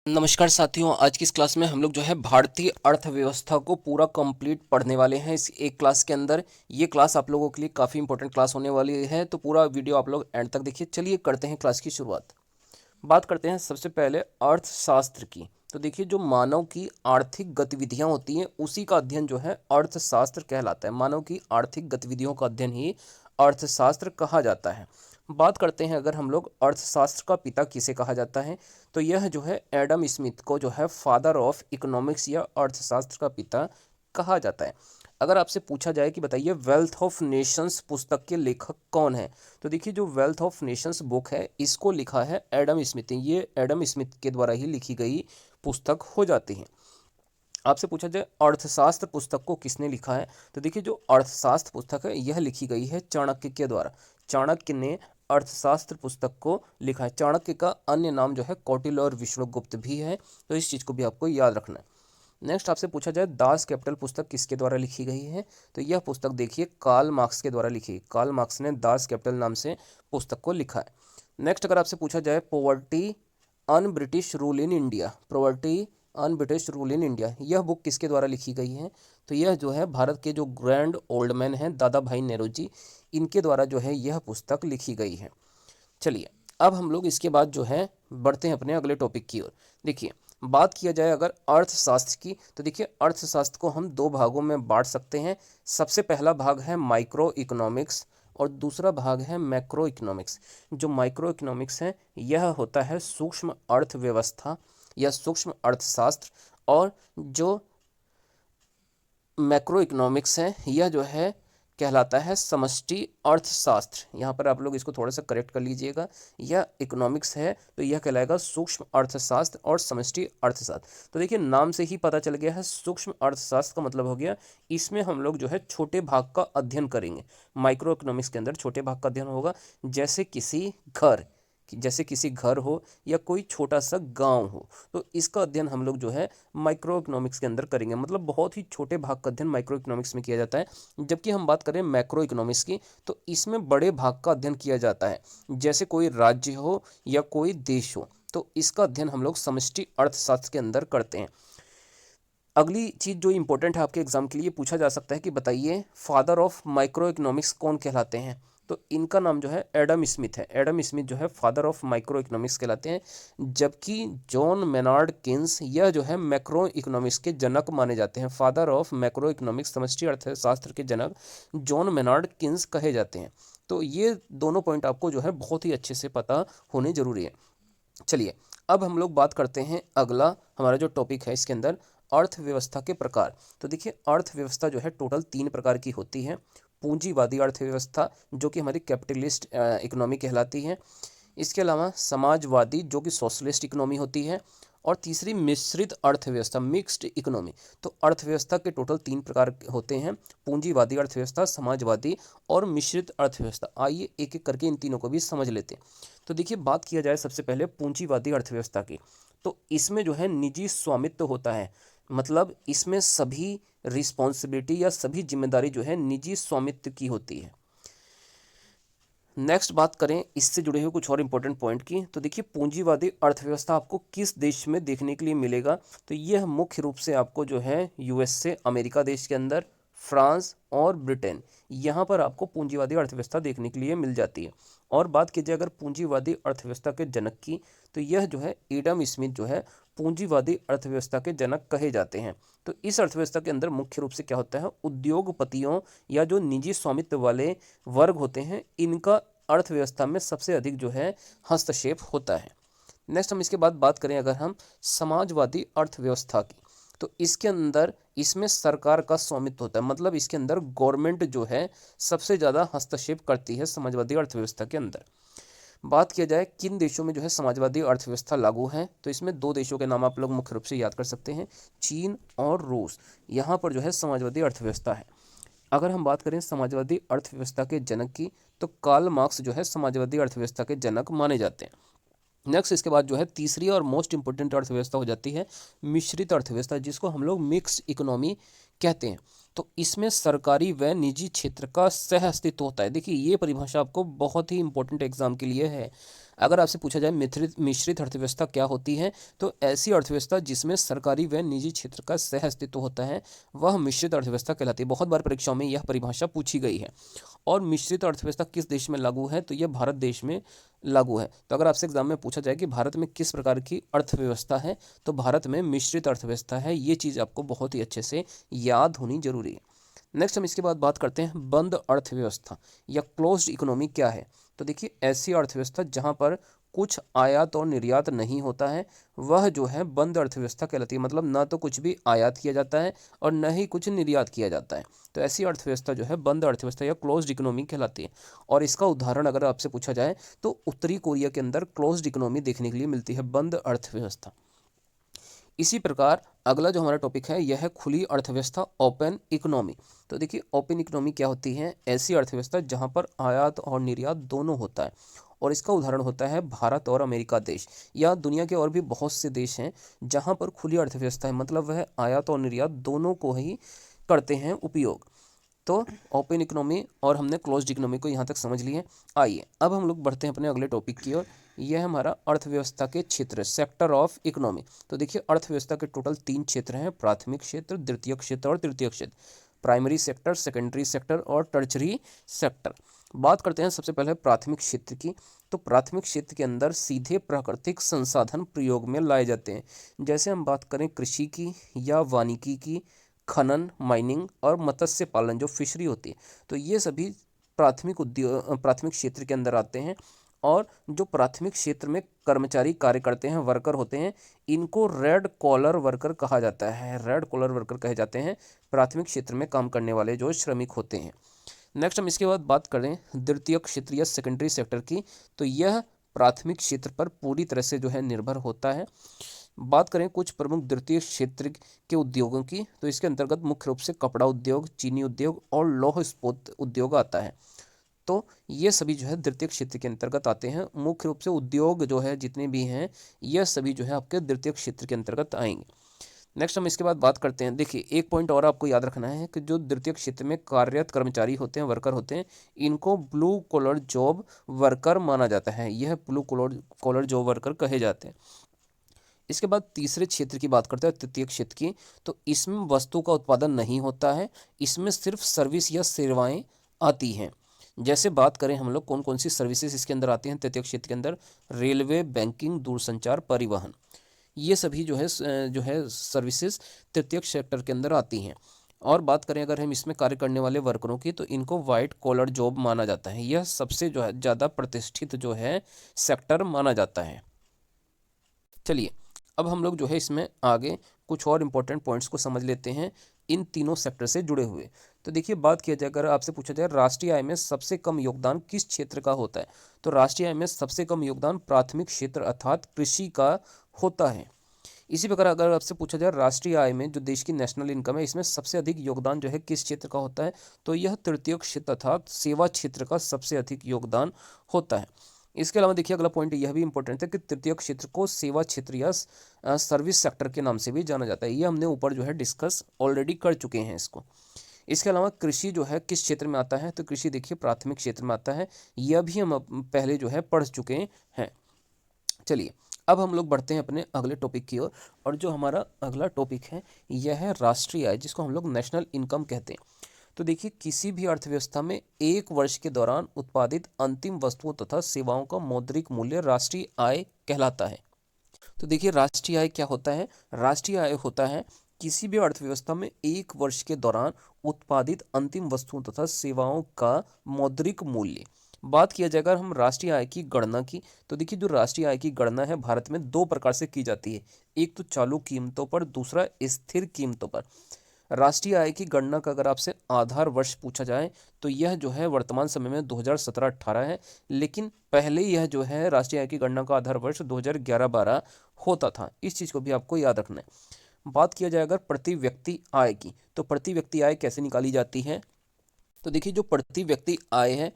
नमस्कार साथियों, आज की इस क्लास में हम लोग जो है भारतीय अर्थव्यवस्था को पूरा कंप्लीट पढ़ने वाले हैं इस एक क्लास के अंदर। ये क्लास आप लोगों के लिए काफ़ी इंपॉर्टेंट क्लास होने वाली है, तो पूरा वीडियो आप लोग एंड तक देखिए। चलिए करते हैं क्लास की शुरुआत। बात करते हैं सबसे पहले अर्थशास्त्र की। तो देखिए, जो मानव की आर्थिक गतिविधियां होती हैं उसी का अध्ययन जो है अर्थशास्त्र कहलाता है। मानव की आर्थिक गतिविधियों का अध्ययन ही अर्थशास्त्र कहा जाता है। बात करते हैं अगर हम लोग अर्थशास्त्र का पिता किसे कहा जाता है, तो यह जो है एडम स्मिथ को जो है फादर ऑफ इकोनॉमिक्स या अर्थशास्त्र का पिता कहा जाता है। अगर आपसे पूछा जाए कि बताइए वेल्थ ऑफ नेशंस पुस्तक के लेखक कौन है, तो देखिए जो वेल्थ ऑफ नेशंस बुक है इसको लिखा है एडम स्मिथ ने। ये एडम स्मिथ के द्वारा ही लिखी गई पुस्तक हो जाती है। आपसे पूछा जाए अर्थशास्त्र पुस्तक को किसने लिखा है, तो देखिए जो अर्थशास्त्र पुस्तक है यह लिखी गई है चाणक्य के द्वारा। चाणक्य ने अर्थशास्त्र पुस्तक को लिखा है। चाणक्य का अन्य नाम जो है कौटिल्य और विष्णुगुप्त भी है, तो इस चीज़ को भी आपको याद रखना है। नेक्स्ट आपसे पूछा जाए दास कैपिटल पुस्तक किसके द्वारा लिखी गई है, तो यह पुस्तक देखिए कार्ल मार्क्स के द्वारा लिखी है। कार्ल मार्क्स ने दास कैपिटल नाम से पुस्तक को लिखा है। नेक्स्ट अगर आपसे पूछा जाए poverty un British rule in India, poverty un British rule in India, यह बुक किसके द्वारा लिखी गई है, तो यह जो है भारत के जो ग्रैंड ओल्ड मैन हैं दादा भाई नेहरू जी, इनके द्वारा जो है यह पुस्तक लिखी गई है। चलिए अब हम लोग इसके बाद जो है बढ़ते हैं अपने अगले टॉपिक की ओर। देखिए बात किया जाए अगर अर्थशास्त्र की, तो देखिए अर्थशास्त्र को हम दो भागों में बांट सकते हैं। सबसे पहला भाग है माइक्रो इकोनॉमिक्स और दूसरा भाग है मैक्रो इकोनॉमिक्स। जो माइक्रो इकोनॉमिक्स है यह होता है सूक्ष्म अर्थव्यवस्था या सूक्ष्म अर्थशास्त्र, और जो मैक्रो इकोनॉमिक्स है यह जो है कहलाता है समष्टि अर्थशास्त्र। यहाँ पर आप लोग इसको थोड़ा सा करेक्ट कर लीजिएगा, यह इकोनॉमिक्स है तो यह कहलाएगा सूक्ष्म अर्थशास्त्र और समष्टि अर्थशास्त्र। तो देखिए नाम से ही पता चल गया है, सूक्ष्म अर्थशास्त्र का मतलब हो गया इसमें हम लोग जो है छोटे भाग का अध्ययन करेंगे। माइक्रो इकोनॉमिक्स के अंदर छोटे भाग का अध्ययन होगा, जैसे किसी घर, जैसे किसी घर हो या कोई छोटा सा गांव हो, तो इसका अध्ययन हम लोग जो है माइक्रो इकोनॉमिक्स के अंदर करेंगे। मतलब बहुत ही छोटे भाग का अध्ययन माइक्रो इकोनॉमिक्स में किया जाता है। जबकि हम बात करें मैक्रो इकोनॉमिक्स की, तो इसमें बड़े भाग का अध्ययन किया जाता है, जैसे कोई राज्य हो या कोई देश हो, तो इसका अध्ययन हम लोग समष्टि अर्थशास्त्र के अंदर करते हैं। अगली चीज़ जो इंपॉर्टेंट है आपके एग्जाम के लिए पूछा जा सकता है कि बताइए फादर ऑफ माइक्रो इकोनॉमिक्स कौन कहलाते हैं, तो इनका नाम जो है एडम स्मिथ है। एडम स्मिथ जो है फादर ऑफ माइक्रो इकोनॉमिक्स कहलाते हैं, जबकि जॉन मेनार्ड किन्स यह जो है मैक्रो इकोनॉमिक्स के जनक माने जाते हैं। फादर ऑफ मैक्रो इकोनॉमिक्स समष्टि अर्थशास्त्र के जनक जॉन मेनार्ड किन्स कहे जाते हैं। तो ये दोनों पॉइंट आपको जो है बहुत ही अच्छे से पता होने जरूरी है। चलिए अब हम लोग बात करते हैं अगला हमारा जो टॉपिक है इसके अंदर अर्थव्यवस्था के प्रकार। तो देखिए अर्थव्यवस्था जो है टोटल तीन प्रकार की होती है। पूंजीवादी अर्थव्यवस्था जो कि हमारी कैपिटलिस्ट इकोनॉमी कहलाती है। इसके अलावा समाजवादी जो कि सोशलिस्ट इकोनॉमी होती है। और तीसरी मिश्रित अर्थव्यवस्था मिक्स्ड इकोनॉमी। तो अर्थव्यवस्था के टोटल तीन प्रकार होते हैं, पूंजीवादी अर्थव्यवस्था, समाजवादी और मिश्रित अर्थव्यवस्था। आइए एक एक करके इन तीनों को भी समझ लेते हैं। तो देखिए बात किया जाए सबसे पहले पूंजीवादी अर्थव्यवस्था की, तो इसमें जो है निजी स्वामित्व होता है। मतलब इसमें सभी रिस्पॉन्सिबिलिटी या सभी जिम्मेदारी जो है निजी स्वामित्व की होती है। नेक्स्ट बात करें इससे जुड़े हुए कुछ और इंपॉर्टेंट पॉइंट की, तो देखिए पूंजीवादी अर्थव्यवस्था आपको किस देश में देखने के लिए मिलेगा, तो यह मुख्य रूप से आपको जो है यूएसए अमेरिका देश के अंदर, फ्रांस और ब्रिटेन, यहाँ पर आपको पूंजीवादी अर्थव्यवस्था देखने के लिए मिल जाती है। और बात की जाए अगर पूंजीवादी अर्थव्यवस्था के जनक की, तो यह जो है एडम स्मिथ जो है पूंजीवादी अर्थव्यवस्था के जनक कहे जाते हैं। तो इस अर्थव्यवस्था के अंदर मुख्य रूप से क्या होता है, उद्योगपतियों या जो निजी स्वामित्व वाले वर्ग होते हैं इनका अर्थव्यवस्था में सबसे अधिक जो है हस्तक्षेप होता है। नेक्स्ट हम इसके बाद बात करें अगर हम समाजवादी अर्थव्यवस्था की, तो इसके अंदर इसमें सरकार का स्वामित्व होता है। मतलब इसके अंदर गवर्नमेंट जो है सबसे ज़्यादा हस्तक्षेप करती है समाजवादी अर्थव्यवस्था के अंदर। बात किया जाए किन देशों में जो है समाजवादी अर्थव्यवस्था लागू है, तो इसमें दो देशों के नाम आप लोग मुख्य रूप से याद कर सकते हैं, चीन और रूस। यहाँ पर जो है समाजवादी अर्थव्यवस्था है। अगर हम बात करें समाजवादी अर्थव्यवस्था के जनक की, तो कार्ल मार्क्स जो है समाजवादी अर्थव्यवस्था के जनक माने जाते हैं। नेक्स्ट इसके बाद जो है तीसरी और मोस्ट इंपोर्टेंट अर्थव्यवस्था हो जाती है मिश्रित अर्थव्यवस्था, जिसको हम लोग मिक्स्ड इकोनॉमी कहते हैं। तो इसमें सरकारी व निजी क्षेत्र का सह अस्तित्व होता है। देखिए ये परिभाषा आपको बहुत ही इंपॉर्टेंट एग्जाम के लिए है। अगर आपसे पूछा जाए मिश्रित अर्थव्यवस्था क्या होती है, तो ऐसी अर्थव्यवस्था जिसमें सरकारी व निजी क्षेत्र का सह अस्तित्व होता है वह मिश्रित अर्थव्यवस्था कहलाती है। बहुत बार परीक्षाओं में यह परिभाषा पूछी गई है। और मिश्रित अर्थव्यवस्था किस देश में लागू है, तो यह भारत देश में लागू है। तो अगर आपसे एग्जाम में पूछा जाए कि भारत में किस प्रकार की अर्थव्यवस्था है, तो भारत में मिश्रित अर्थव्यवस्था है। ये चीज़ आपको बहुत ही अच्छे से याद होनी जरूरी है। नेक्स्ट हम इसके बाद बात करते हैं बंद अर्थव्यवस्था या क्लोज्ड इकोनॉमी क्या है। तो देखिए, ऐसी अर्थव्यवस्था जहां पर कुछ आयात और निर्यात नहीं होता है वह जो है बंद अर्थव्यवस्था कहलाती है। मतलब ना तो कुछ भी आयात किया जाता है और न ही कुछ निर्यात किया जाता है। तो ऐसी अर्थव्यवस्था जो है बंद अर्थव्यवस्था या क्लोज्ड इकोनॉमी कहलाती है। और इसका उदाहरण अगर आपसे पूछा जाए तो उत्तरी कोरिया के अंदर क्लोज्ड इकोनॉमी देखने के लिए मिलती है, बंद अर्थव्यवस्था। इसी प्रकार अगला जो हमारा टॉपिक है यह है खुली अर्थव्यवस्था, ओपन इकोनॉमी। तो देखिए, ओपन इकोनॉमी क्या होती है? ऐसी अर्थव्यवस्था जहां पर आयात और निर्यात दोनों होता है। और इसका उदाहरण होता है भारत और अमेरिका देश, या दुनिया के और भी बहुत से देश हैं जहां पर खुली अर्थव्यवस्था है, मतलब वह आयात और निर्यात दोनों को ही करते हैं उपयोग। तो ओपन इकोनॉमी और हमने क्लोज्ड इकोनॉमी को यहाँ तक समझ लिए। आइए अब हम लोग बढ़ते हैं अपने अगले टॉपिक की ओर। यह हमारा अर्थव्यवस्था के क्षेत्र, सेक्टर ऑफ इकोनॉमी। तो देखिए, अर्थव्यवस्था के टोटल 3 क्षेत्र हैं, प्राथमिक क्षेत्र, द्वितीयक क्षेत्र और तृतीयक क्षेत्र। प्राइमरी सेक्टर, सेकेंडरी सेक्टर और टर्चरी सेक्टर। बात करते हैं सबसे पहले प्राथमिक क्षेत्र की। तो प्राथमिक क्षेत्र के अंदर सीधे प्राकृतिक संसाधन प्रयोग में लाए जाते हैं। जैसे हम बात करें कृषि की या वानिकी की, खनन, माइनिंग और मत्स्य पालन जो फिशरी होती है, तो ये सभी प्राथमिक क्षेत्र के अंदर आते हैं। और जो प्राथमिक क्षेत्र में कर्मचारी कार्य करते हैं, वर्कर होते हैं, इनको रेड कॉलर वर्कर कहा जाता है। रेड कॉलर वर्कर कहे जाते हैं प्राथमिक क्षेत्र में काम करने वाले जो श्रमिक होते हैं। नेक्स्ट हम इसके बाद बात करें द्वितीय क्षेत्र या सेकेंडरी सेक्टर की। तो यह प्राथमिक क्षेत्र पर पूरी तरह से जो है निर्भर होता है। बात करें कुछ प्रमुख द्वितीय क्षेत्र के उद्योगों की, तो इसके अंतर्गत मुख्य रूप से कपड़ा उद्योग, चीनी उद्योग और लौह इस्पात उद्योग आता है। तो ये सभी जो है द्वितीय क्षेत्र के अंतर्गत आते हैं। मुख्य रूप से उद्योग जो है जितने भी हैं यह सभी जो है आपके द्वितीय क्षेत्र के अंतर्गत आएंगे। नेक्स्ट हम इसके बाद बात करते हैं। देखिए, एक पॉइंट और आपको याद रखना है कि जो द्वितीय क्षेत्र में कार्यरत कर्मचारी होते हैं, वर्कर होते हैं, इनको ब्लू कॉलर जॉब वर्कर माना जाता है। यह ब्लू कॉलर जॉब वर्कर कहे जाते हैं। इसके बाद तीसरे क्षेत्र की बात करते हैं, तृतीय क्षेत्र की। तो इसमें वस्तु का उत्पादन नहीं होता है, इसमें सिर्फ सर्विस या सेवाएं आती हैं। जैसे बात करें हम लोग कौन कौन सी सर्विसेज इसके अंदर आती हैं तृतीय क्षेत्र के अंदर, रेलवे, बैंकिंग, दूरसंचार, परिवहन, ये सभी जो है सर्विसेज तृतीय सेक्टर के अंदर आती हैं। और बात करें अगर हम इसमें कार्य करने वाले वर्करों की, तो इनको वाइट कॉलर जॉब माना जाता है। यह सबसे जो है ज़्यादा प्रतिष्ठित जो है सेक्टर माना जाता है। चलिए अब हम लोग जो है इसमें आगे कुछ और इम्पोर्टेंट पॉइंट्स को समझ लेते हैं इन तीनों सेक्टर से जुड़े हुए। तो देखिए, बात किया जाए, अगर आपसे पूछा जाए राष्ट्रीय आय में सबसे कम योगदान किस क्षेत्र का होता है, तो राष्ट्रीय आय में सबसे कम योगदान प्राथमिक क्षेत्र अर्थात कृषि का होता है। इसी प्रकार अगर आपसे पूछा जाए राष्ट्रीय आय में जो देश की नेशनल इनकम है, इसमें सबसे अधिक योगदान जो है किस क्षेत्र का होता है, तो यह तृतीय क्षेत्र अर्थात सेवा क्षेत्र का सबसे अधिक योगदान होता है। इसके अलावा देखिए, अगला पॉइंट यह भी इंपॉर्टेंट है कि तृतीय क्षेत्र को सेवा क्षेत्र या सर्विस सेक्टर के नाम से भी जाना जाता है। ये हमने ऊपर जो है डिस्कस ऑलरेडी कर चुके हैं इसको। इसके अलावा कृषि जो है किस क्षेत्र में आता है, तो कृषि देखिए प्राथमिक क्षेत्र में आता है। यह भी हम पहले जो है पढ़ चुके हैं। चलिए अब हम लोग बढ़ते हैं अपने अगले टॉपिक की ओर। और जो हमारा अगला टॉपिक है यह है राष्ट्रीय आय, जिसको हम लोग नेशनल इनकम कहते हैं। तो देखिए, किसी भी अर्थव्यवस्था में एक वर्ष के दौरान उत्पादित अंतिम वस्तुओं तथा सेवाओं का मौद्रिक मूल्य राष्ट्रीय आय कहलाता है। तो देखिए, राष्ट्रीय आय क्या होता है? राष्ट्रीय आय होता है किसी भी अर्थव्यवस्था में एक वर्ष के दौरान उत्पादित अंतिम वस्तुओं तथा सेवाओं का मौद्रिक मूल्य। बात किया जाए अगर हम राष्ट्रीय आय की गणना की, तो देखिए, जो राष्ट्रीय आय की गणना है भारत में दो प्रकार से की जाती है। एक तो चालू कीमतों पर, दूसरा स्थिर कीमतों पर। राष्ट्रीय आय की गणना का अगर आपसे आधार वर्ष पूछा जाए, तो यह जो है वर्तमान समय में 2017-18 है। लेकिन पहले यह जो है राष्ट्रीय आय की गणना का आधार वर्ष 2011-12 होता था। इस चीज़ को भी आपको याद रखना है। बात किया जाए अगर प्रति व्यक्ति आय की, तो प्रति व्यक्ति आय कैसे निकाली जाती है? तो देखिए, जो प्रति व्यक्ति आय है,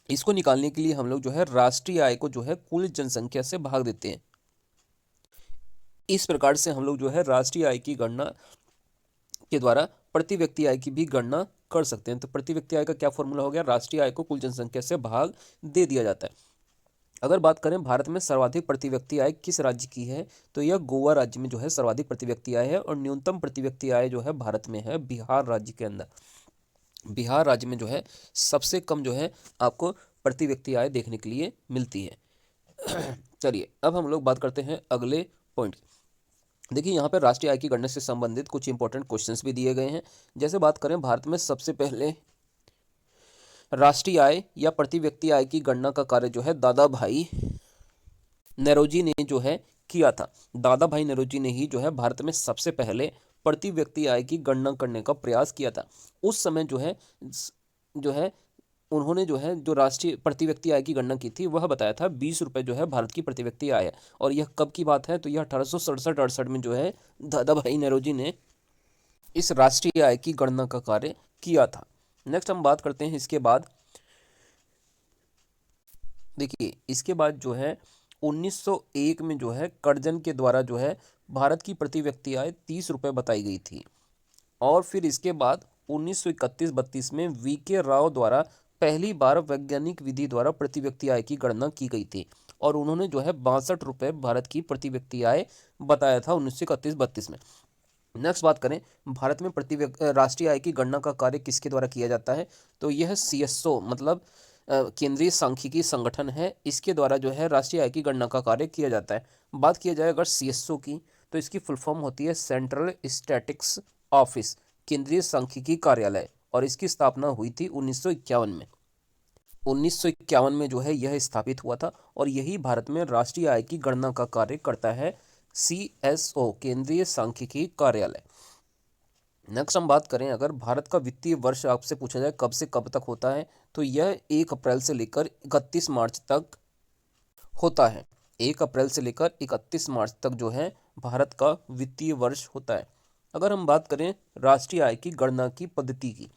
इसको निकालने के लिए हम लोग जो है राष्ट्रीय आय को जो है कुल जनसंख्या से भाग देते हैं। इस प्रकार से हम लोग जो है राष्ट्रीय आय की गणना के द्वारा प्रति व्यक्ति आय की भी गणना कर सकते हैं। तो प्रति व्यक्ति आय का क्या फॉर्मूला हो गया? राष्ट्रीय आय को कुल जनसंख्या से भाग दे दिया जाता है। अगर बात करें भारत में सर्वाधिक प्रति व्यक्ति आय किस राज्य की है, तो यह गोवा राज्य में जो है सर्वाधिक प्रति व्यक्ति आय है, और न्यूनतम प्रति व्यक्ति आय जो है भारत में है बिहार राज्य के अंदर। बिहार राज्य में जो है सबसे कम जो है आपको प्रति व्यक्ति आय देखने के लिए मिलती है। चलिए अब हम लोग बात करते हैं अगले पॉइंट। देखिए यहाँ पर राष्ट्रीय आय की गणना से संबंधित कुछ इंपॉर्टेंट क्वेश्चंस भी दिए गए हैं। जैसे बात करें भारत में सबसे पहले राष्ट्रीय आय या प्रति व्यक्ति आय की गणना का कार्य जो है दादा भाई नौरोजी ने जो है किया था। दादा भाई नौरोजी ने ही जो है भारत में सबसे पहले प्रति व्यक्ति आय की गणना करने का प्रयास किया था। उस समय जो है उन्होंने जो है जो राष्ट्रीय प्रति व्यक्ति आय की गणना की थी वह बताया था 20 रुपये जो है भारत की प्रति व्यक्ति आय है। और यह कब की बात है, तो यह 1867-68 में जो है दादा भाई नौरोजी ने इस राष्ट्रीय आय की गणना का कार्य किया था। नेक्स्ट हम बात करते हैं इसके बाद। देखिए इसके बाद जो है 1901 में जो है कर्जन के द्वारा जो है भारत की प्रति व्यक्ति आय 30 रुपये बताई गई थी। और फिर इसके बाद 1931-32 में वीके राव द्वारा पहली बार वैज्ञानिक विधि द्वारा प्रति व्यक्ति आय की गणना की गई थी, और उन्होंने जो है 62 रुपये भारत की प्रति व्यक्ति आय बताया था 1931-32 में। नेक्स्ट बात करें भारत में राष्ट्रीय आय की गणना का कार्य किसके द्वारा किया जाता है, तो यह CSO मतलब केंद्रीय सांख्यिकी संगठन है, इसके द्वारा जो है राष्ट्रीय आय की गणना का कार्य किया जाता है। बात किया जाए अगर CSO की, तो इसकी फुल फॉर्म होती है सेंट्रल स्टैटिस्टिक्स ऑफिस, केंद्रीय सांख्यिकी कार्यालय, और इसकी स्थापना हुई थी 1951 में। 1951 में जो है यह स्थापित हुआ था, और यही भारत में राष्ट्रीय आय की गणना का कार्य करता है, CSO केंद्रीय सांख्यिकी कार्यालय। नेक्स्ट हम बात करें अगर भारत का वित्तीय वर्ष आपसे पूछा जाए कब से कब तक होता है, तो यह 1 अप्रैल से लेकर 31 मार्च तक होता है। 1 अप्रैल से लेकर 31 मार्च तक जो है भारत का वित्तीय वर्ष होता है। अगर हम बात करें राष्ट्रीय आय की गणना की पद्धति की,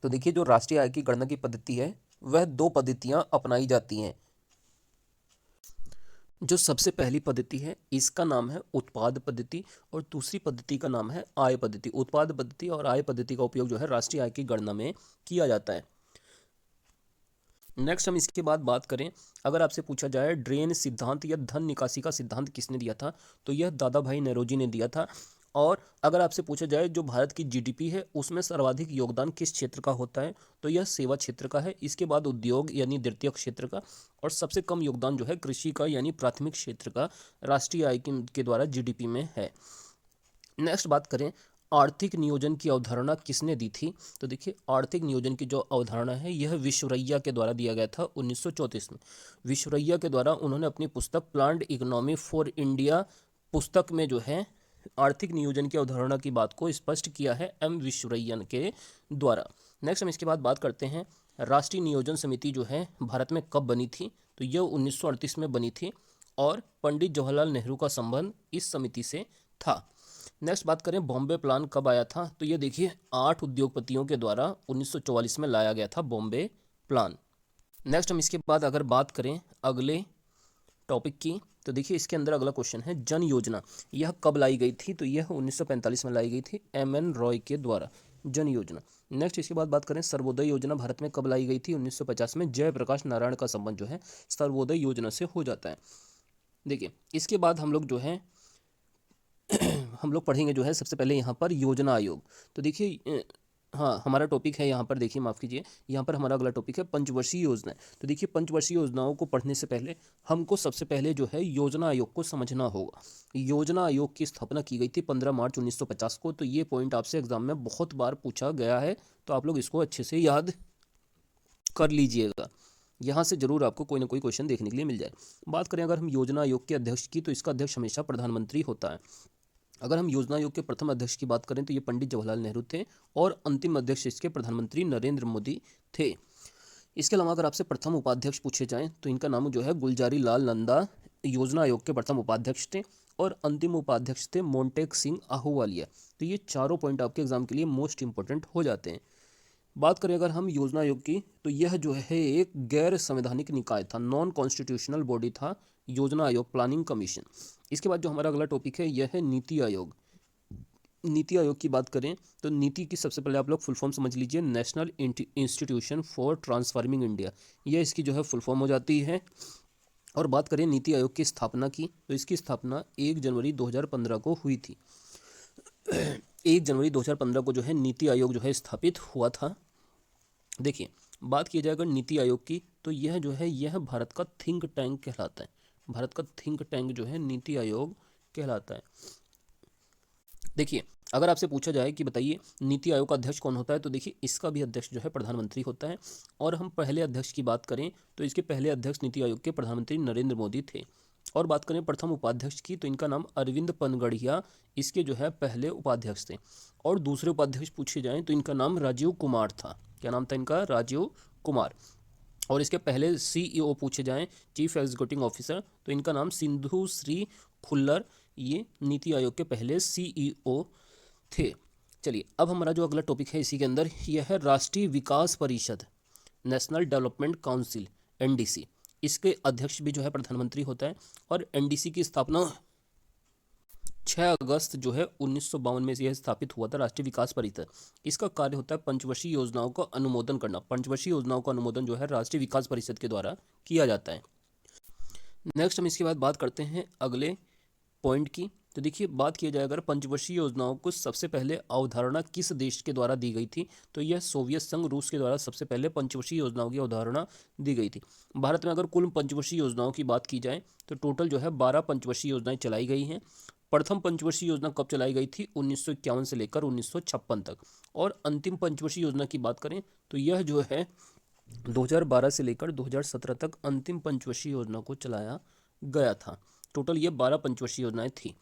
तो देखिए जो राष्ट्रीय आय की गणना की पद्धति है वह 2 पद्धतियां अपनाई जाती हैं। जो सबसे पहली पद्धति है इसका नाम है उत्पाद पद्धति, और दूसरी पद्धति का नाम है आय पद्धति। उत्पाद पद्धति और आय पद्धति का उपयोग जो है राष्ट्रीय आय की गणना में किया जाता है। नेक्स्ट हम इसके बाद बात करें, अगर आपसे पूछा जाए ड्रेन सिद्धांत या धन निकासी का सिद्धांत किसने दिया था, तो यह दादा भाई नौरोजी ने दिया था। और अगर आपसे पूछा जाए जो भारत की GDP है उसमें सर्वाधिक योगदान किस क्षेत्र का होता है, तो यह सेवा क्षेत्र का है। इसके बाद उद्योग यानी द्वितीय क्षेत्र का, और सबसे कम योगदान जो है कृषि का यानी प्राथमिक क्षेत्र का राष्ट्रीय आय के द्वारा GDP में है। नेक्स्ट बात करें आर्थिक नियोजन की अवधारणा किसने दी थी, तो देखिए आर्थिक नियोजन की जो अवधारणा है यह विश्वरैया के द्वारा दिया गया था 1934 में। विश्वरैया के द्वारा उन्होंने अपनी पुस्तक प्लान्ड इकोनॉमी फॉर इंडिया पुस्तक में जो है आर्थिक नियोजन की अवधारणा की बात को स्पष्ट किया है M विश्वरैया के द्वारा। नेक्स्ट हम इसके बाद बात करते हैं राष्ट्रीय नियोजन समिति जो है भारत में कब बनी थी, तो यह 1938 में बनी थी, और पंडित जवाहरलाल नेहरू का संबंध इस समिति से था। नेक्स्ट बात करें बॉम्बे प्लान कब आया था, तो ये देखिए 8 उद्योगपतियों के द्वारा 1944 में लाया गया था बॉम्बे प्लान। नेक्स्ट हम इसके बाद अगर बात करें अगले टॉपिक की, तो देखिए इसके अंदर अगला क्वेश्चन है जन योजना, यह कब लाई गई थी, तो यह 1945 में लाई गई थी MN रॉय के द्वारा जन योजना। नेक्स्ट इसके बाद बात करें सर्वोदय योजना भारत में कब लाई गई थी, 1950 में। जयप्रकाश नारायण का संबंध जो है सर्वोदय योजना से हो जाता है। देखिए इसके बाद हम लोग जो है हम लोग पढ़ेंगे जो है सबसे पहले यहाँ पर योजना आयोग। तो देखिए हाँ हमारा टॉपिक है यहाँ पर, देखिए माफ़ कीजिए, यहाँ पर हमारा अगला टॉपिक है पंचवर्षीय योजना। तो देखिए पंचवर्षीय योजनाओं को पढ़ने से पहले हमको सबसे पहले जो है योजना आयोग को समझना होगा। योजना आयोग की स्थापना की गई थी 15 मार्च 1950 को। तो ये पॉइंट आपसे एग्जाम में बहुत बार पूछा गया है, तो आप लोग इसको अच्छे से याद कर लीजिएगा। यहाँ से जरूर आपको कोई ना कोई क्वेश्चन देखने के लिए मिल जाए। बात करें अगर हम योजना आयोग के अध्यक्ष की, तो इसका अध्यक्ष हमेशा प्रधानमंत्री होता है। अगर हम योजना आयोग के प्रथम अध्यक्ष की बात करें तो ये पंडित जवाहरलाल नेहरू थे, और अंतिम अध्यक्ष इसके प्रधानमंत्री नरेंद्र मोदी थे। इसके अलावा अगर आपसे प्रथम उपाध्यक्ष पूछे जाएं तो इनका नाम जो है गुलजारी लाल नंदा योजना आयोग के प्रथम उपाध्यक्ष थे, और अंतिम उपाध्यक्ष थे मोंटेक सिंह आहूवालिया। तो ये चारों पॉइंट आपके एग्जाम के लिए मोस्ट इंपॉर्टेंट हो जाते हैं। बात करें अगर हम योजना आयोग की, तो यह जो है एक गैर संवैधानिक निकाय था, नॉन कॉन्स्टिट्यूशनल बॉडी था योजना आयोग, प्लानिंग कमीशन। इसके बाद जो हमारा अगला टॉपिक है यह है नीति आयोग। नीति आयोग की बात करें तो नीति की सबसे पहले आप लोग फुल फॉर्म समझ लीजिए, national institution for transforming India. यह इसकी जो है फुल फॉर्म हो जाती है। और बात करें नीति आयोग की स्थापना की, तो इसकी स्थापना 1 जनवरी 2015 को हुई थी। 1 जनवरी 2015 को जो है नीति आयोग जो है स्थापित हुआ था। देखिए, बात की जाए अगर नीति आयोग की, तो यह जो है यह भारत का थिंक टैंक कहलाता है। भारत का थिंक टैंक जो है नीति आयोग कहलाता है। देखिए, अगर आपसे पूछा जाए कि बताइए नीति आयोग का अध्यक्ष कौन होता है, तो देखिए इसका भी अध्यक्ष जो है प्रधानमंत्री होता है। और हम पहले अध्यक्ष की बात करें तो इसके पहले अध्यक्ष नीति आयोग के प्रधानमंत्री नरेंद्र मोदी थे। और बात करें प्रथम उपाध्यक्ष की, तो इनका नाम अरविंद पनगड़िया इसके जो है पहले उपाध्यक्ष थे। और दूसरे उपाध्यक्ष पूछे जाएं तो इनका नाम राजीव कुमार था। क्या नाम था इनका? राजीव कुमार। और इसके पहले सीईओ पूछे जाएं, चीफ एग्जीक्यूटिव ऑफिसर, तो इनका नाम सिंधु श्री खुल्लर, ये नीति आयोग के पहले सीईओ थे। चलिए, अब हमारा जो अगला टॉपिक है इसी के अंदर यह है राष्ट्रीय विकास परिषद, नेशनल डेवलपमेंट काउंसिल, एनडीसी। इसके अध्यक्ष भी जो है प्रधानमंत्री होता है। और एनडीसी की स्थापना 6 अगस्त जो है 1952 में यह स्थापित हुआ था, राष्ट्रीय विकास परिषद। इसका कार्य होता है पंचवर्षीय योजनाओं का अनुमोदन करना। पंचवर्षीय योजनाओं का अनुमोदन जो है राष्ट्रीय विकास परिषद के द्वारा किया जाता है। नेक्स्ट हम इसके बाद बात करते हैं अगले पॉइंट की। तो देखिए, बात किया जाए अगर पंचवर्षीय योजनाओं को सबसे पहले अवधारणा किस देश के द्वारा दी गई थी, तो यह सोवियत संघ रूस के द्वारा सबसे पहले पंचवर्षीय योजनाओं की अवधारणा दी गई थी। भारत में अगर कुल पंचवर्षीय योजनाओं की बात की जाए तो टोटल जो है 12 पंचवर्षीय योजनाएं चलाई गई हैं। प्रथम पंचवर्षीय योजना कब चलाई गई थी? 1951 से लेकर 1956 तक। और अंतिम पंचवर्षीय योजना की बात करें तो यह जो है 2012 से लेकर 2017 तक अंतिम पंचवर्षीय योजना को चलाया गया था। टोटल ये 12 पंचवर्षीय योजनाएं थी।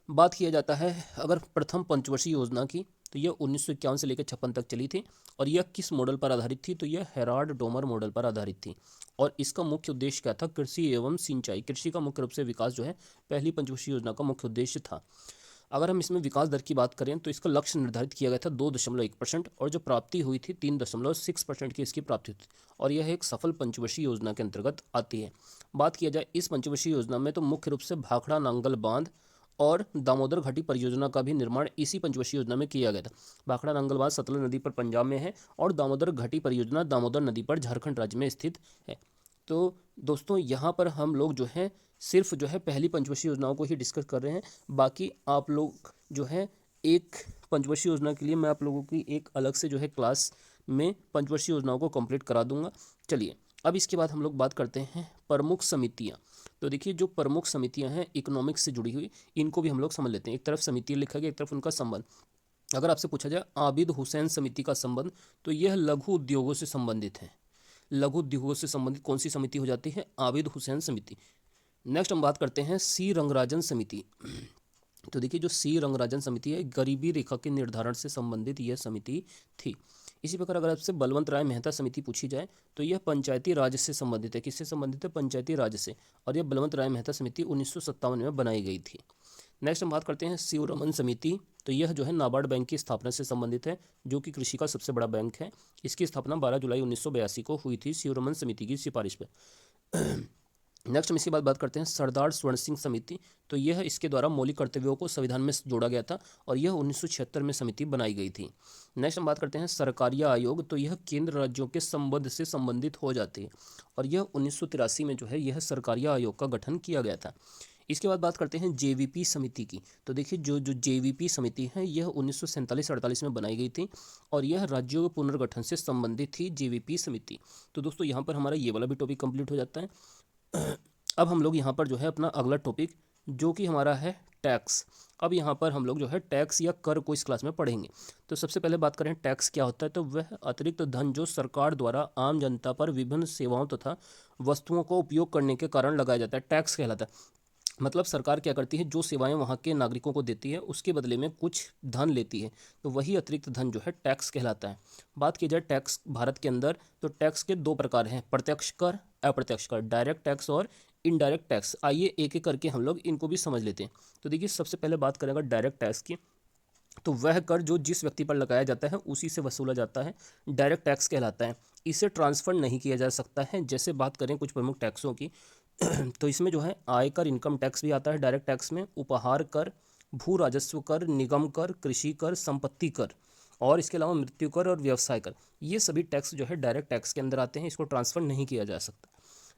बात किया जाता है अगर प्रथम पंचवर्षीय योजना की, तो यह 1951 से लेकर 56 तक चली थी। और यह किस मॉडल पर आधारित थी? तो यह हेराल्ड डोमर मॉडल पर आधारित थी। और इसका मुख्य उद्देश्य क्या था? कृषि एवं सिंचाई, कृषि का मुख्य रूप से विकास जो है पहली पंचवर्षीय योजना का मुख्य उद्देश्य था। अगर हम इसमें विकास दर की बात करें तो इसका लक्ष्य निर्धारित किया गया था 2.1%, और जो प्राप्ति हुई थी 3.6% की इसकी प्राप्ति हुई थी। और यह एक सफल पंचवर्षीय योजना के अंतर्गत आती है। बात किया जाए इस पंचवर्षीय योजना में, तो मुख्य रूप से भाखड़ा नांगल बांध और दामोदर घाटी परियोजना का भी निर्माण इसी पंचवर्षीय योजना में किया गया था। भाखड़ा नांगल बांध सतलज नदी पर पंजाब में है, और दामोदर घाटी परियोजना दामोदर नदी पर झारखंड राज्य में स्थित है। तो दोस्तों, यहाँ पर हम लोग जो है सिर्फ जो है पहली पंचवर्षीय योजनाओं को ही डिस्कस कर रहे हैं। बाकी आप लोग जो है एक पंचवर्षीय योजना के लिए मैं आप लोगों की एक अलग से जो है क्लास में पंचवर्षीय योजनाओं को कंप्लीट करा दूंगा। चलिए, अब इसके बाद हम लोग बात करते हैं प्रमुख समितियाँ। तो देखिए, जो प्रमुख समितियाँ हैं इकोनॉमिक्स से जुड़ी हुई, इनको भी हम लोग समझ लेते हैं। एक तरफ समिति लिखा गया, एक तरफ उनका संबंध। अगर आपसे पूछा जाए आबिद हुसैन समिति का संबंध, तो यह लघु उद्योगों से संबंधित है। लघु उद्योगों से संबंधित कौन सी समिति हो जाती है? आबिद हुसैन समिति। नेक्स्ट हम बात करते हैं सी रंगराजन समिति। तो देखिए, जो सी रंगराजन समिति है गरीबी रेखा के निर्धारण से संबंधित यह समिति थी। इसी प्रकार अगर आपसे बलवंत राय मेहता समिति पूछी जाए तो यह पंचायती राज से संबंधित है। किससे संबंधित है? पंचायती राज से। और यह बलवंत राय मेहता समिति 1957 में बनाई गई थी। नेक्स्ट हम बात करते हैं शिवरमन समिति। तो यह जो है नाबार्ड बैंक की स्थापना से संबंधित है, जो कि कृषि का सबसे बड़ा बैंक है। इसकी स्थापना 12 जुलाई 1982 को हुई थी शिवरमन समिति की सिफारिश पर। नेक्स्ट हम इसके बाद बात करते हैं सरदार स्वर्ण सिंह समिति। तो यह इसके द्वारा मौलिक कर्तव्यों को संविधान में जोड़ा गया था, और यह 1976 में समिति बनाई गई थी। नेक्स्ट हम बात करते हैं सरकारिया आयोग। तो यह केंद्र राज्यों के संबंध से संबंधित हो जाती है, और यह 1983 में जो है यह सरकारिया आयोग का गठन किया गया था। इसके बाद बात करते हैं जेवीपी समिति की। तो देखिए, जो जेवीपी समिति है यह 1947-48 में बनाई गई थी, और यह राज्यों के पुनर्गठन से संबंधित थी जेवीपी समिति। तो दोस्तों, यहाँ पर हमारा ये वाला भी टॉपिक कंप्लीट हो जाता है। अब हम लोग यहाँ पर जो है अपना अगला टॉपिक, जो कि हमारा है टैक्स। अब यहाँ पर हम लोग जो है टैक्स या कर को इस क्लास में पढ़ेंगे। तो सबसे पहले बात करें टैक्स क्या होता है, तो वह अतिरिक्त धन जो सरकार द्वारा आम जनता पर विभिन्न सेवाओं तथा वस्तुओं को उपयोग करने के कारण लगाया जाता है, टैक्स कहलाता है। मतलब सरकार क्या करती है, जो सेवाएं वहाँ के नागरिकों को देती है उसके बदले में कुछ धन लेती है, तो वही अतिरिक्त धन जो है टैक्स कहलाता है। बात की जाए टैक्स भारत के अंदर, तो टैक्स के दो प्रकार हैं, प्रत्यक्ष कर, अप्रत्यक्ष कर, डायरेक्ट टैक्स और इनडायरेक्ट टैक्स। आइए एक एक करके हम लोग इनको भी समझ लेते हैं। तो देखिए, सबसे पहले बात करेंगे डायरेक्ट टैक्स की। तो वह कर जो जिस व्यक्ति पर लगाया जाता है उसी से वसूला जाता है, डायरेक्ट टैक्स कहलाता है। इसे ट्रांसफर नहीं किया जा सकता है। जैसे बात करें कुछ प्रमुख टैक्सों की, तो इसमें जो है आयकर, इनकम टैक्स भी आता है डायरेक्ट टैक्स में, उपहार कर, भू राजस्व कर, निगम कर, कृषि कर, संपत्ति कर, और इसके अलावा मृत्यु कर और व्यवसाय कर, ये सभी टैक्स जो है डायरेक्ट टैक्स के अंदर आते हैं। इसको ट्रांसफर नहीं किया जा सकता।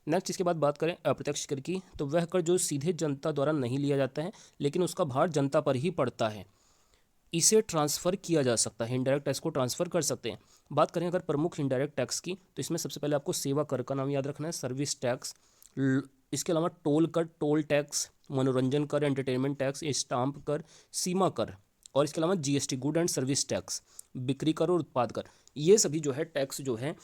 नेक्स्ट इसके बाद बात करें अप्रत्यक्ष कर की, तो वह कर जो सीधे जनता द्वारा नहीं लिया जाता है लेकिन उसका भार जनता पर ही पड़ता है, इसे ट्रांसफ़र किया जा सकता है, इनडायरेक्ट टैक्स को ट्रांसफ़र कर सकते हैं। बात करें अगर प्रमुख इनडायरेक्ट टैक्स की, तो इसमें सबसे पहले आपको सेवा कर का नाम याद रखना है, सर्विस टैक्स, इसके अलावा टोल कर, टोल टैक्स, मनोरंजन कर, एंटरटेनमेंट टैक्स, स्टाम्प कर, सीमा कर, और इसके अलावा GST, good and service tax, बिक्री कर और उत्पाद कर। ये सभी जो है टैक्स जो है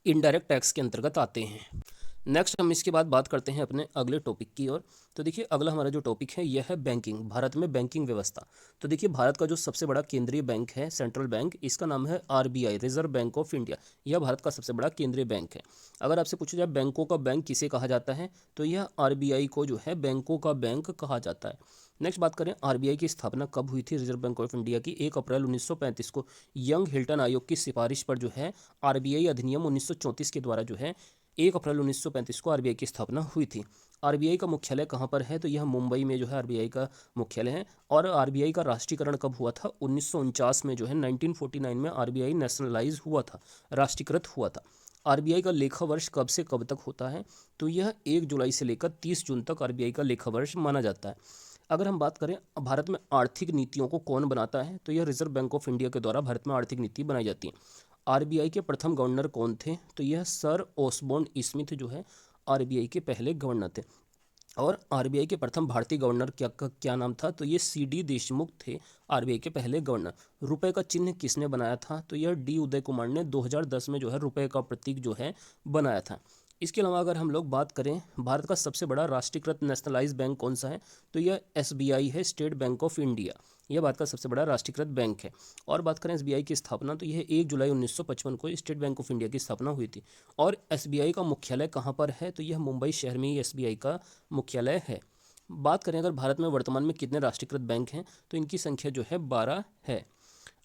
इनडायरेक्ट टैक्स के अंतर्गत आते हैं। नेक्स्ट हम इसके बाद बात करते हैं अपने अगले टॉपिक की ओर। तो देखिए अगला हमारा जो टॉपिक है यह है बैंकिंग, भारत में बैंकिंग व्यवस्था। तो देखिए भारत का जो सबसे बड़ा केंद्रीय बैंक है, सेंट्रल बैंक, इसका नाम है RBI, reserve bank of India. यह भारत का सबसे बड़ा केंद्रीय बैंक है। अगर आपसे पूछा जाए बैंकों का बैंक किसे कहा जाता है, तो यह आरबीआई को जो है बैंकों का बैंक कहा जाता है। नेक्स्ट बात करें आरबीआई की स्थापना कब हुई थी, रिजर्व बैंक ऑफ इंडिया की 1 अप्रैल 1935 को यंग हिल्टन आयोग की सिफारिश पर जो है आरबीआई अधिनियम 1934 के द्वारा जो है 1 अप्रैल 1935 को आरबीआई की स्थापना हुई थी। आरबीआई का मुख्यालय कहाँ पर है, तो यह मुंबई में जो है आरबीआई का मुख्यालय है। और आरबीआई का राष्ट्रीयकरण कब हुआ था, 1949 में जो है 1949 में आरबीआई नेशनलाइज हुआ था, राष्ट्रीयकृत हुआ था। आरबीआई का लेखा वर्ष कब से कब तक होता है, तो यह 1 जुलाई से लेकर 30 जून तक आरबीआई का लेखा वर्ष माना जाता है। अगर हम बात करें भारत में आर्थिक नीतियों को कौन बनाता है, तो यह रिजर्व बैंक ऑफ इंडिया के द्वारा भारत में आर्थिक नीति बनाई जाती है। आरबीआई के प्रथम गवर्नर कौन थे, तो यह सर ओसबोर्न स्मिथ जो है आरबीआई के पहले गवर्नर थे। और आरबीआई के प्रथम भारतीय गवर्नर क्या नाम था, तो ये सीडी देशमुख थे आरबीआई के पहले गवर्नर। रुपए का चिन्ह किसने बनाया था, तो यह डी उदय कुमार ने 2010 में जो है रुपए का प्रतीक जो है बनाया था। इसके अलावा अगर हम लोग बात करें भारत का सबसे बड़ा राष्ट्रीयकृत नेशनलाइज बैंक कौन सा है, तो यह एसबीआई है, स्टेट बैंक ऑफ इंडिया। यह भारत का सबसे बड़ा राष्ट्रीयकृत बैंक है। और बात करें एसबीआई की स्थापना, तो यह 1 जुलाई 1955 को स्टेट बैंक ऑफ इंडिया की स्थापना हुई थी। और एसबीआई का मुख्यालय कहाँ पर है, तो यह मुंबई शहर में ही एसबीआई का मुख्यालय है। बात करें अगर भारत में वर्तमान में कितने राष्ट्रीयकृत बैंक हैं, तो इनकी संख्या जो है 12 है।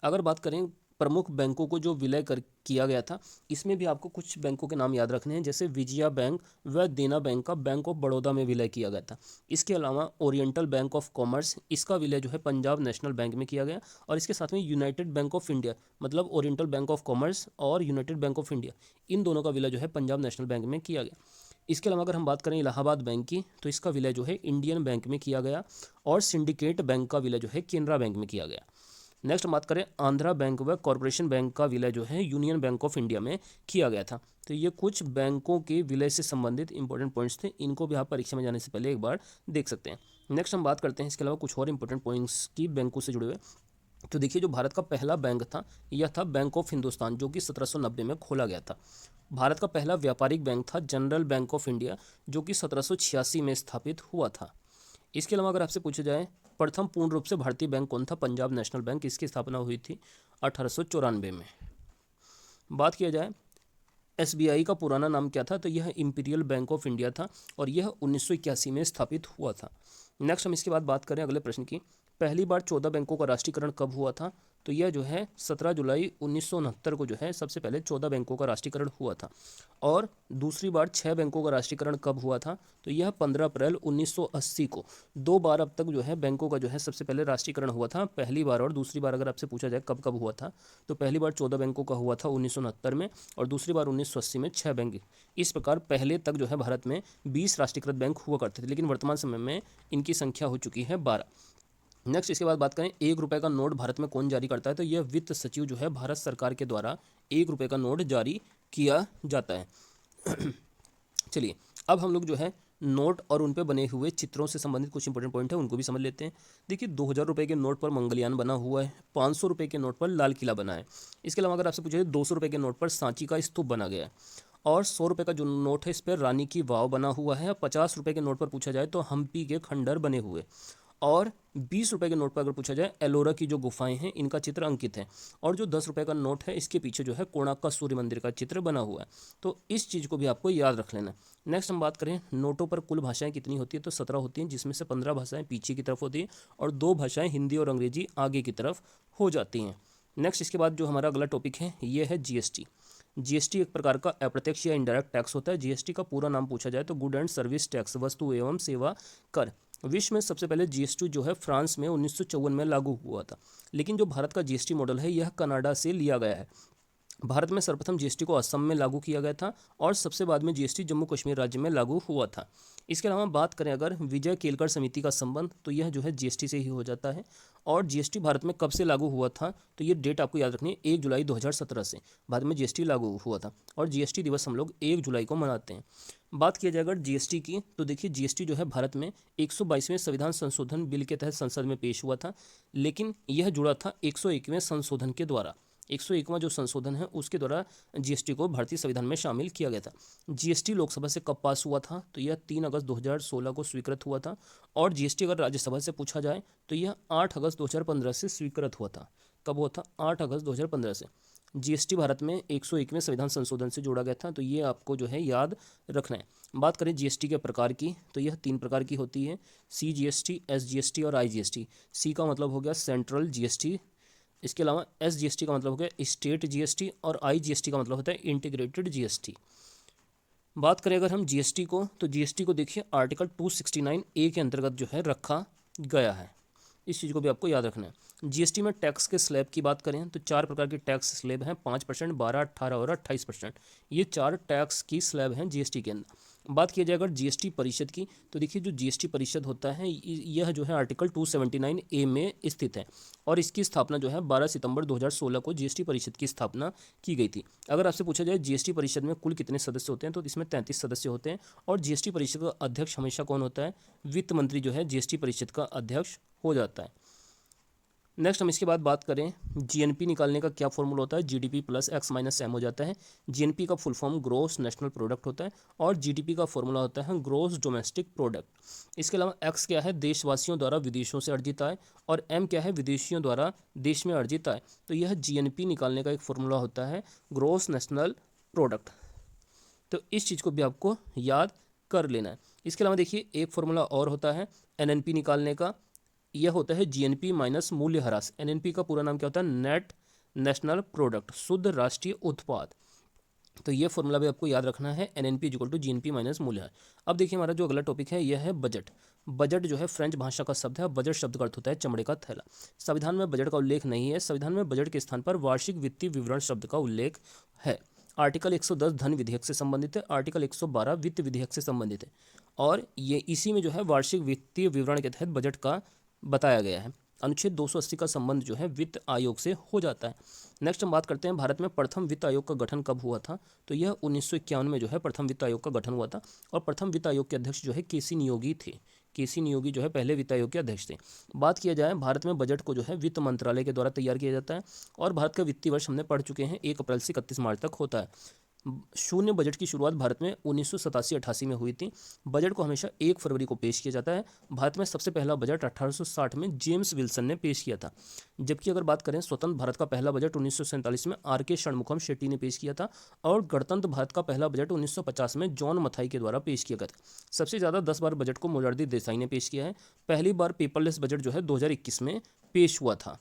अगर बात करें प्रमुख बैंकों को जो विलय कर किया गया था, इसमें भी आपको कुछ बैंकों के नाम याद रखने हैं, जैसे विजया बैंक व देना बैंक का बैंक ऑफ बड़ौदा में विलय किया गया था। इसके अलावा ओरिएंटल बैंक ऑफ कॉमर्स, इसका विलय जो है पंजाब नेशनल बैंक में किया गया। और इसके साथ में यूनाइटेड बैंक ऑफ इंडिया, मतलब ओरिएंटल बैंक ऑफ कॉमर्स और यूनाइटेड बैंक ऑफ इंडिया, इन दोनों का विलय जो है पंजाब नेशनल बैंक में किया गया। इसके अलावा अगर हम बात करें इलाहाबाद बैंक की, तो इसका विलय जो है इंडियन बैंक में किया गया। और सिंडिकेट बैंक का विलय जो है केनरा बैंक में किया गया। नेक्स्ट बात करें आंध्रा बैंक व कॉरपोरेशन बैंक का विलय जो है यूनियन बैंक ऑफ इंडिया में किया गया था। तो ये कुछ बैंकों के विलय से संबंधित इंपॉर्टेंट पॉइंट्स थे, इनको भी आप परीक्षा में जाने से पहले एक बार देख सकते हैं। नेक्स्ट हम बात करते हैं इसके अलावा कुछ और इंपॉर्टेंट पॉइंट्स की बैंकों से जुड़े हुए। तो देखिए जो भारत का पहला बैंक था यह था बैंक ऑफ हिंदुस्तान, जो कि 1790 में खोला गया था। भारत का पहला व्यापारिक बैंक था जनरल बैंक ऑफ इंडिया, जो कि 1786 में स्थापित हुआ था। इसके अलावा अगर आपसे पूछा जाए प्रथम पूर्ण रूप से भारतीय बैंक कौन था, पंजाब नेशनल बैंक, इसकी स्थापना हुई थी 1894 में। बात किया जाए एसबीआई का पुराना नाम क्या था, तो यह इंपीरियल बैंक ऑफ इंडिया था और यह 1981 में स्थापित हुआ था। नेक्स्ट हम इसके बाद बात करें अगले प्रश्न की, पहली बार 14 बैंकों का राष्ट्रीयकरण कब हुआ था, तो यह जो है 17 जुलाई 1969 को जो है सबसे पहले 14 बैंकों का राष्ट्रीयकरण हुआ था। और दूसरी बार 6 बैंकों का राष्ट्रीयकरण कब हुआ था, तो यह 15 अप्रैल 1980 को। 2 बार अब तक जो है बैंकों का जो है सबसे पहले राष्ट्रीयकरण हुआ था, पहली बार और दूसरी बार अगर आपसे पूछा जाए कब कब हुआ था, तो पहली बार 14 बैंकों का हुआ था 1969 में और दूसरी बार 1980 में 6 बैंक। इस प्रकार पहले तक जो है भारत में 20 राष्ट्रीयकृत बैंक हुआ करते थे, लेकिन वर्तमान समय में इनकी संख्या हो चुकी है 12। नेक्स्ट इसके बाद बात करें 1 रुपये का नोट भारत में कौन जारी करता है, तो यह वित्त सचिव जो है भारत सरकार के द्वारा 1 रुपये का नोट जारी किया जाता है। चलिए अब हम लोग जो है नोट और उन पे बने हुए चित्रों से संबंधित कुछ इंपॉर्टेंट पॉइंट है उनको भी समझ लेते हैं। देखिए 2000 रुपये के नोट पर मंगलयान बना हुआ है, 500 रुपये के नोट पर लाल किला बना है। इसके अलावा अगर आपसे पूछा जाए 200 रुपये के नोट पर सांची का स्तूप बना गया है। और 100 रुपये का जो नोट है इस पर रानी की वाव बना हुआ है। 50 रुपये के नोट पर पूछा जाए तो हम्पी के खंडर बने हुए। और 20 रुपये के नोट पर अगर पूछा जाए एलोरा की जो गुफाएं हैं इनका चित्र अंकित है। और जो 10 रुपये का नोट है इसके पीछे जो है कोणार्क का सूर्य मंदिर का चित्र बना हुआ है। तो इस चीज़ को भी आपको याद रख लेना। नेक्स्ट हम बात करें नोटों पर कुल भाषाएं कितनी होती है, तो 17 होती हैं, जिसमें से 15 भाषाएं पीछे की तरफ होती हैं और 2 भाषाएं हिंदी और अंग्रेजी आगे की तरफ हो जाती हैं। नेक्स्ट इसके बाद जो हमारा अगला टॉपिक है ये है जीएसटी। जीएसटी एक प्रकार का अप्रत्यक्ष या इनडायरेक्ट टैक्स होता है। जीएसटी का पूरा नाम पूछा जाए तो गुड एंड सर्विस टैक्स, वस्तु एवं सेवा कर। विश्व में सबसे पहले जीएसटी जो है फ्रांस में 1954 में लागू हुआ था, लेकिन जो भारत का जीएसटी मॉडल है यह कनाडा से लिया गया है। भारत में सर्वप्रथम जीएसटी को असम में लागू किया गया था और सबसे बाद में जीएसटी जम्मू कश्मीर राज्य में लागू हुआ था। इसके अलावा बात करें अगर विजय केलकर समिति का संबंध, तो यह जो है जीएसटी से ही हो जाता है। और जीएसटी भारत में कब से लागू हुआ था, तो ये डेट आपको याद रखनी है, 1 जुलाई 2017 से भारत में जीएसटी लागू हुआ था और जीएसटी दिवस हम लोग 1 जुलाई को मनाते हैं। बात किया जाए अगर जीएसटी की, तो देखिए जीएसटी जो है भारत में 122वें संविधान संशोधन बिल के तहत संसद में पेश हुआ था, लेकिन यह जुड़ा था 101वें संशोधन के द्वारा। 101वां जो संशोधन है उसके द्वारा जीएसटी को भारतीय संविधान में शामिल किया गया था। जीएसटी लोकसभा से कब पास हुआ था, तो यह 3 अगस्त 2016 को स्वीकृत हुआ था। और जीएसटी अगर राज्यसभा से पूछा जाए तो यह 8 अगस्त 2015 से स्वीकृत हुआ था। कब हुआ था? 8 अगस्त 2015 से। जीएसटी भारत में 101वें संविधान संशोधन से जोड़ा गया था, तो ये आपको जो है याद रखना है। बात करें जीएसटी के प्रकार की, तो यह 3 प्रकार की होती है, CGST, SGST और IGST। सी का मतलब हो गया सेंट्रल जीएसटी, इसके अलावा SGST का मतलब हो गया स्टेट जीएसटी और IGST का मतलब होता है इंटीग्रेटेड जीएसटी। बात करें अगर हम जीएसटी को, तो जीएसटी को देखिए आर्टिकल 269A के अंतर्गत जो है रखा गया है। इस चीज़ को भी आपको याद रखना है। जीएसटी में टैक्स के स्लैब की बात करें तो 4 प्रकार के टैक्स स्लैब हैं, 5%, 12, 18 और 28%। ये 4 टैक्स की स्लैब हैं जीएसटी के अंदर। बात किया जाए अगर जीएसटी परिषद की, तो देखिए जो जीएसटी परिषद होता है यह जो है आर्टिकल 279A में स्थित है और इसकी स्थापना जो है 12 सितंबर 2016 को जीएसटी परिषद की स्थापना की गई थी। अगर आपसे पूछा जाए जीएसटी परिषद में कुल कितने सदस्य होते हैं, तो इसमें 33 सदस्य होते हैं और जीएसटी परिषद का अध्यक्ष हमेशा कौन होता है? वित्त मंत्री जो है जीएसटी परिषद का अध्यक्ष हो जाता है। नेक्स्ट हम इसके बाद बात करें जीएनपी निकालने का क्या फॉर्मूला होता है? GDP plus X minus M हो जाता है। जीएनपी का full form gross national product होता है और जीडीपी का फॉर्मूला होता है ग्रोस डोमेस्टिक प्रोडक्ट। इसके अलावा एक्स क्या है? देशवासियों द्वारा विदेशों से अर्जित आय, और एम क्या है? विदेशियों द्वारा देश में अर्जित आय। तो यह जीएनपी निकालने का एक फॉर्मूला होता है ग्रोस नेशनल प्रोडक्ट। तो इस चीज़ को भी आपको याद कर लेना है। इसके अलावा देखिए एक फॉर्मूला और होता है एनएनपी निकालने का, यह होता है जीएनपी माइनस मूल्यह्रास। एनएनपी का पूरा नाम क्या होता है? नेट नेशनल प्रोडक्ट, शुद्ध राष्ट्रीय उत्पाद। तो ये फॉर्मूला भी आपको याद रखना है, NNP equal to GNP minus मूल्यह्रास। अब देखिए हमारा जो अगला टॉपिक है यह है बजट। बजट जो है फ्रेंच भाषा का शब्द है। बजट शब्द का अर्थ होता है चमड़े का थैला। संविधान में बजट का उल्लेख नहीं है। संविधान में बजट के स्थान पर वार्षिक वित्तीय विवरण शब्द का उल्लेख है। आर्टिकल 110 धन विधेयक से संबंधित है, आर्टिकल 112 वित्त विधेयक से संबंधित है और ये इसी में जो है वार्षिक वित्तीय विवरण के तहत बजट का बताया गया है। अनुच्छेद 280 का संबंध जो है वित्त आयोग से हो जाता है। नेक्स्ट हम बात करते हैं भारत में प्रथम वित्त आयोग का गठन कब हुआ था, तो यह 1951 में जो है प्रथम वित्त आयोग का गठन हुआ था और प्रथम वित्त आयोग के अध्यक्ष जो है केसी नियोगी थे। केसी नियोगी जो है पहले वित्त आयोग के अध्यक्ष थे। बात किया जाए भारत में बजट को जो है वित्त मंत्रालय के द्वारा तैयार किया जाता है और भारत का वित्तीय वर्ष हमने पढ़ चुके हैं 1 अप्रैल से 31 मार्च तक होता है। शून्य बजट की शुरुआत भारत में 1987-88 में हुई थी। बजट को हमेशा 1 फरवरी को पेश किया जाता है। भारत में सबसे पहला बजट 1860 में जेम्स विल्सन ने पेश किया था, जबकि अगर बात करें स्वतंत्र भारत का पहला बजट 1947 में आर.के. षणमुखम शेट्टी ने पेश किया था और गणतंत्र भारत का पहला बजट 1950 में जॉन मथाई के द्वारा पेश किया गया था। सबसे ज़्यादा 10 बार बजट को मोरारजी देसाई ने पेश किया है। पहली बार पेपरलेस बजट जो है 2021 में पेश हुआ था।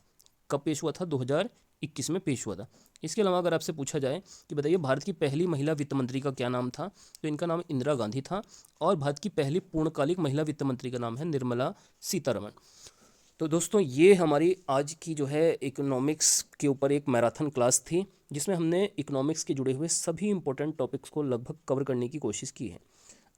कब पेश हुआ था? 2021 में पेश हुआ था। इसके अलावा अगर आपसे पूछा जाए कि बताइए भारत की पहली महिला वित्त मंत्री का क्या नाम था, तो इनका नाम इंदिरा गांधी था और भारत की पहली पूर्णकालिक महिला वित्त मंत्री का नाम है निर्मला सीतारमण। तो दोस्तों ये हमारी आज की जो है इकोनॉमिक्स के ऊपर एक मैराथन क्लास थी, जिसमें हमने इकोनॉमिक्स के जुड़े हुए सभी इंपॉर्टेंट टॉपिक्स को लगभग कवर करने की कोशिश की है।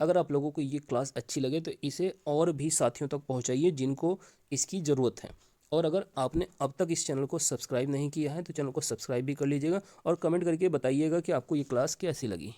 अगर आप लोगों को ये क्लास अच्छी लगे तो इसे और भी साथियों तक पहुंचाइए जिनको इसकी ज़रूरत है। और अगर आपने अब तक इस चैनल को सब्सक्राइब नहीं किया है तो चैनल को सब्सक्राइब भी कर लीजिएगा और कमेंट करके बताइएगा कि आपको ये क्लास कैसी लगी।